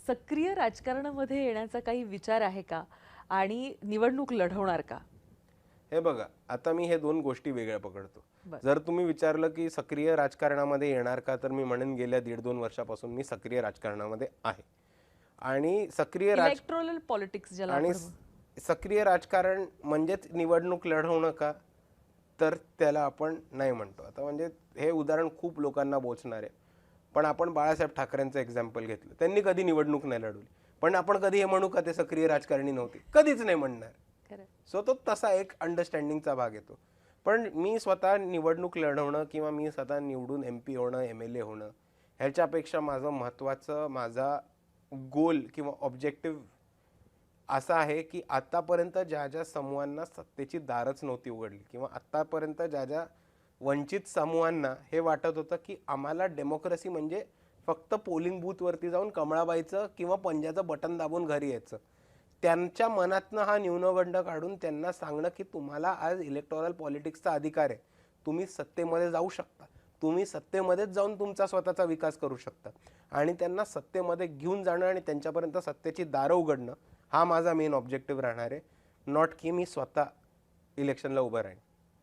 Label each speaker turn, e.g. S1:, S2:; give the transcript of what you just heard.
S1: सक्रिय राजकारणामध्ये येण्याचा काही विचार आहे का आणि निवडणूक लढवणार का?
S2: हे बघा, आता मी हे दोन गोष्टी वेगळ्या पकडतो.
S1: बरं.
S2: जर तुम्ही विचारलं की सक्रिय राजकारणामध्ये येणार का, तर मी म्हणेन गेल्या 1.5-2 वर्षापासून मी सक्रिय राजकारणामध्ये आहे. आणि
S1: इलेक्टोरल पॉलिटिक्स ज्याला
S2: आणि
S1: आपण
S2: सक्रिय राजकारण म्हणजेच निवडणूक लढवणं का, तर त्याला आपण नाही म्हणतो. आता म्हणजे हे उदाहरण खूप लोकांना बोचणार आहे. पण आपण बाळासाहेब ठाकरेंचं एक्झाम्पल घेतलं. त्यांनी कधी निवडणूक नाही लढवली. पण आपण कधी हे म्हणू का ते सक्रिय राजकारणी नव्हते? कधीच नाही म्हणणार.
S1: खरं.
S2: सो तो तसा एक अंडरस्टँडिंगचा भाग येतो. पण मी स्वतः निवडणूक लढवणं किंवा मी स्वतः निवडून MP होणं, MLA होणं ह्याच्यापेक्षा माझा गोल किंवा ऑब्जेक्टिव्ह असा आहे की आतापर्यंत ज्या ज्या समूहांना सत्तेची दारच नव्हती उघडली किंवा आतापर्यंत ज्या ज्या वंचित समूहांना हे वाटत होतं की आम्हाला डेमोक्रेसी म्हणजे फक्त पोलिंग बूथवरती जाऊन कमळाबाईचं किंवा पंजाचं बटन दाबून घरी यायचं, त्यांच्या मनातनं हा न्यूनगंड काढून त्यांना सांगणं की तुम्हाला आज इलेक्टोरल पॉलिटिक्सचा अधिकार आहे, तुम्ही सत्तेमध्ये जाऊ शकता, तुम्ही सत्तेमध्येच जाऊन तुमचा स्वतःचा विकास करू शकता आणि त्यांना सत्तेमध्ये घेऊन जाणं आणि त्यांच्यापर्यंत सत्तेची दारं उघडणं हा माझा मेन ऑब्जेक्टिव्ह राहणार आहे. नॉट की मी स्वतः इलेक्शनला उभं राहीन.